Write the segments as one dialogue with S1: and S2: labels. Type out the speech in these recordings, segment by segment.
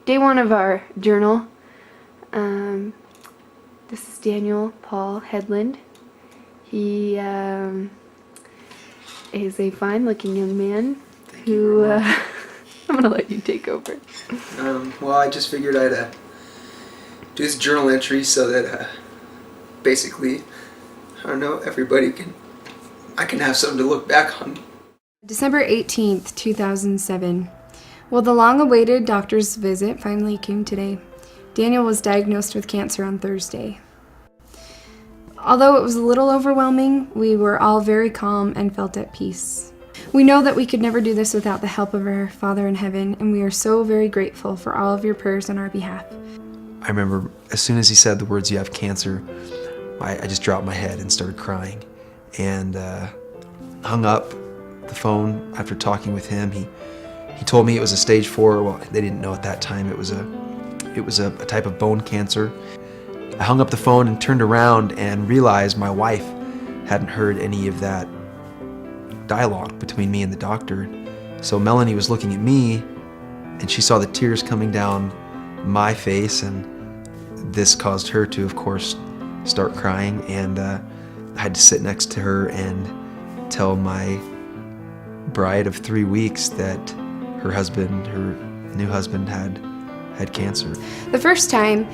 S1: Day one of our journal. This is Daniel Paul Headland. He is a fine-looking young man who I'm gonna let you take over.
S2: Well, I just figured I'd do this journal entry so that basically, I don't know, I can have something to look back on.
S1: December 18th, 2007. Well, the long-awaited doctor's visit finally came today. Daniel was diagnosed with cancer on Thursday. Although it was a little overwhelming, we were all very calm and felt at peace. We know that we could never do this without the help of our Father in heaven, and we are so very grateful for all of your prayers on our behalf.
S3: I remember as soon as he said the words, "You have cancer," I just dropped my head and started crying, and hung up the phone after talking with him. He told me it was a stage 4. Well, they didn't know at that time it was a type of bone cancer. I hung up the phone and turned around and realized my wife hadn't heard any of that dialogue between me and the doctor. So Melanie was looking at me, and she saw the tears coming down my face, and this caused her to, of course, start crying, and I had to sit next to her and tell my bride of 3 weeks that her new husband had cancer.
S1: The first time,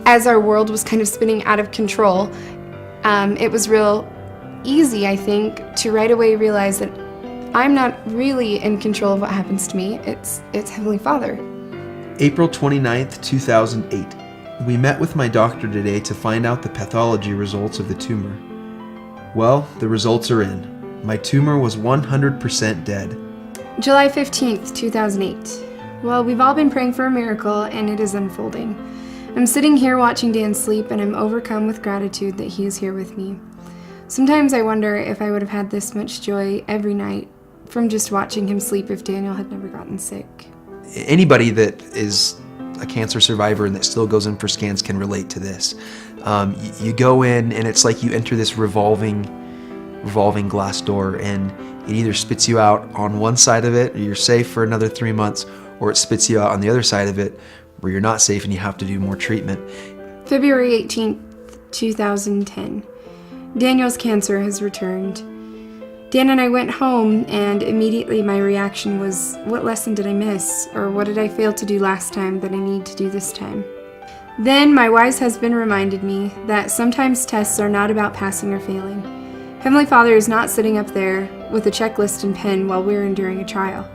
S1: as our world was kind of spinning out of control, it was real easy, I think, to right away realize that I'm not really in control of what happens to me. It's Heavenly Father.
S3: April 29th, 2008. We met with my doctor today to find out the pathology results of the tumor. Well, the results are in. My tumor was 100% dead.
S1: July 15th, 2008. Well, we've all been praying for a miracle, and it is unfolding. I'm sitting here watching Dan sleep, and I'm overcome with gratitude that he is here with me. Sometimes I wonder if I would have had this much joy every night from just watching him sleep if Daniel had never gotten sick.
S3: Anybody that is a cancer survivor and that still goes in for scans can relate to this. You go in, and it's like you enter this revolving glass door, and it either spits you out on one side of it, or you're safe for another 3 months, or it spits you out on the other side of it, where you're not safe and you have to do more treatment.
S1: February 18th, 2010. Daniel's cancer has returned. Dan and I went home, and immediately my reaction was, what lesson did I miss? Or what did I fail to do last time that I need to do this time? Then my wise husband reminded me that sometimes tests are not about passing or failing. Heavenly Father is not sitting up there with a checklist and pen while we're enduring a trial.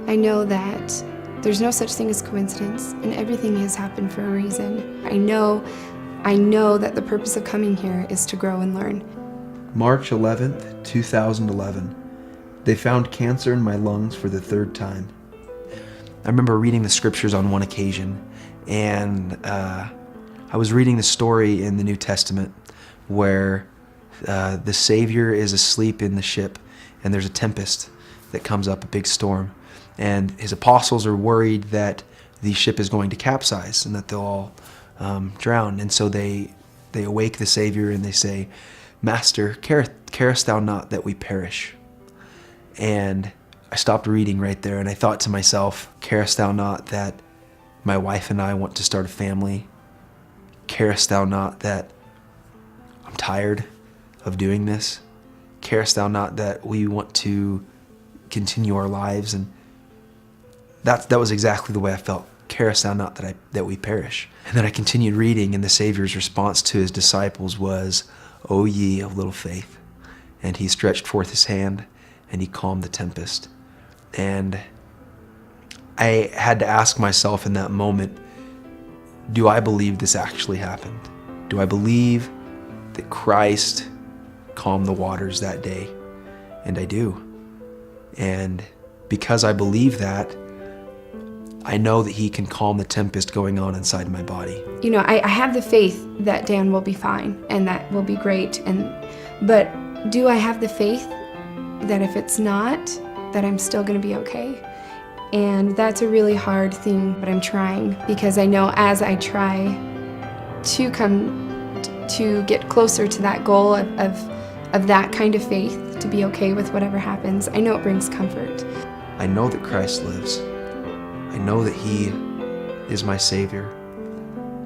S1: I know that there's no such thing as coincidence, and everything has happened for a reason. I know that the purpose of coming here is to grow and learn.
S3: March 11th, 2011. They found cancer in my lungs for the 3rd time. I remember reading the scriptures on one occasion, and I was reading the story in the New Testament where the Savior is asleep in the ship, and there's a tempest that comes up, a big storm, and his apostles are worried that the ship is going to capsize and that they'll all drown. And so they awake the Savior and they say, "Master, carest thou not that we perish?" And I stopped reading right there, and I thought to myself, carest thou not that my wife and I want to start a family? Carest thou not that I'm tired of doing this? Carest thou not that we want to continue our lives? And that was exactly the way I felt. Carest thou not that we perish? And then I continued reading, and the Savior's response to his disciples was, "O ye of little faith." And he stretched forth his hand, and he calmed the tempest. And I had to ask myself in that moment, do I believe this actually happened? Do I believe that Christ calmed the waters that day? And I do. And because I believe that, I know that he can calm the tempest going on inside my body.
S1: You know, I have the faith that Dan will be fine and that will be great. But do I have the faith that if it's not, that I'm still going to be okay? And that's a really hard thing, but I'm trying, because I know as I try to come to get closer to that goal of that kind of faith, to be okay with whatever happens, I know it brings comfort.
S3: I know that Christ lives. I know that He is my Savior.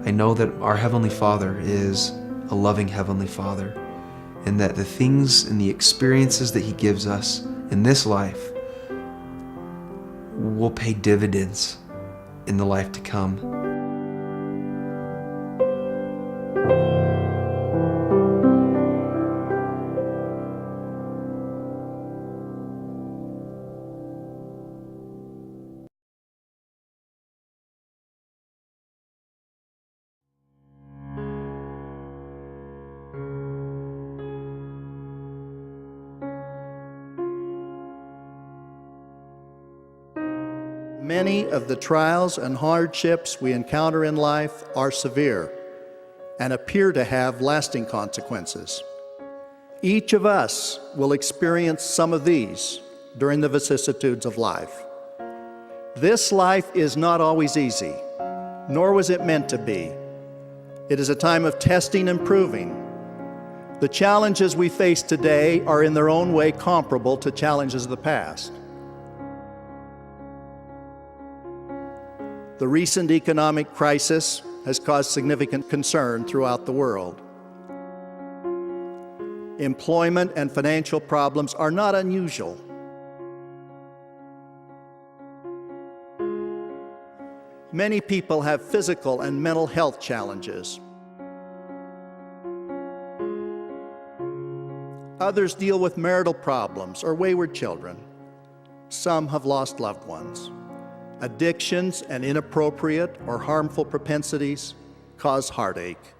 S3: I know that our Heavenly Father is a loving Heavenly Father, and that the things and the experiences that He gives us in this life will pay dividends in the life to come.
S4: Many of the trials and hardships we encounter in life are severe and appear to have lasting consequences. Each of us will experience some of these during the vicissitudes of life. This life is not always easy, nor was it meant to be. It is a time of testing and proving. The challenges we face today are in their own way comparable to challenges of the past. The recent economic crisis has caused significant concern throughout the world. Employment and financial problems are not unusual. Many people have physical and mental health challenges. Others deal with marital problems or wayward children. Some have lost loved ones. Addictions and inappropriate or harmful propensities cause heartache.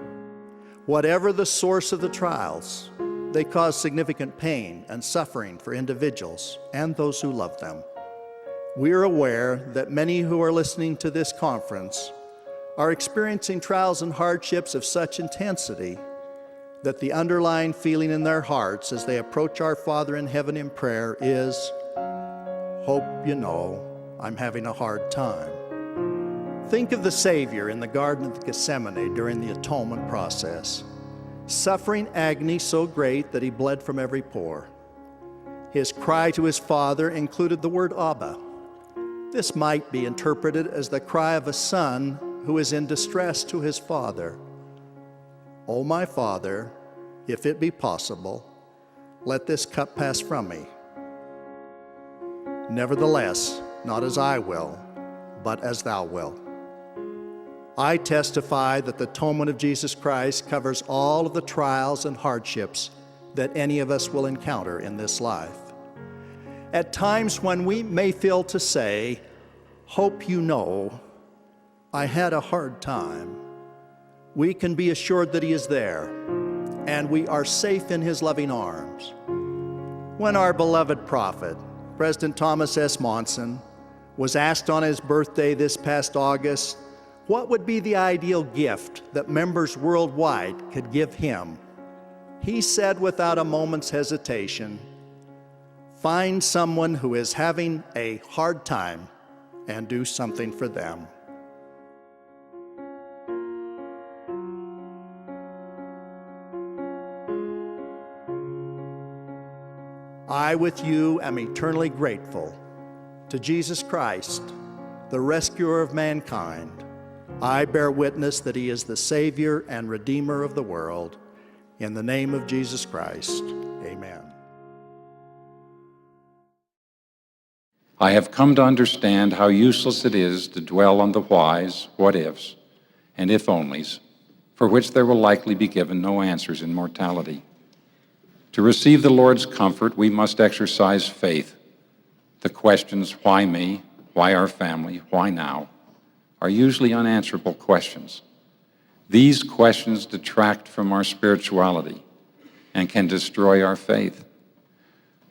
S4: Whatever the source of the trials, they cause significant pain and suffering for individuals and those who love them. We are aware that many who are listening to this conference are experiencing trials and hardships of such intensity that the underlying feeling in their hearts as they approach our Father in heaven in prayer is, "Hope you know I'm having a hard time." Think of the Savior in the Garden of Gethsemane during the atonement process, suffering agony so great that he bled from every pore. His cry to his Father included the word Abba. This might be interpreted as the cry of a son who is in distress to his father. "O my Father, if it be possible, let this cup pass from me. Nevertheless, not as I will, but as thou wilt." I testify that the atonement of Jesus Christ covers all of the trials and hardships that any of us will encounter in this life. At times when we may feel to say, "Hope you know, I had a hard time," we can be assured that He is there, and we are safe in His loving arms. When our beloved prophet, President Thomas S. Monson, was asked on his birthday this past August what would be the ideal gift that members worldwide could give him, he said without a moment's hesitation, "Find someone who is having a hard time and do something for them." I, with you, am eternally grateful to Jesus Christ, the rescuer of mankind. I bear witness that He is the Savior and Redeemer of the world. In the name of Jesus Christ, amen.
S5: I have come to understand how useless it is to dwell on the whys, what-ifs, and if-onlys, for which there will likely be given no answers in mortality. To receive the Lord's comfort, we must exercise faith. The questions, why me, why our family, why now, are usually unanswerable questions. These questions detract from our spirituality and can destroy our faith.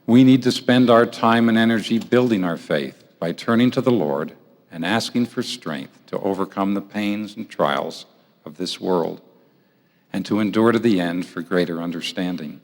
S5: We need to spend our time and energy building our faith by turning to the Lord and asking for strength to overcome the pains and trials of this world and to endure to the end for greater understanding.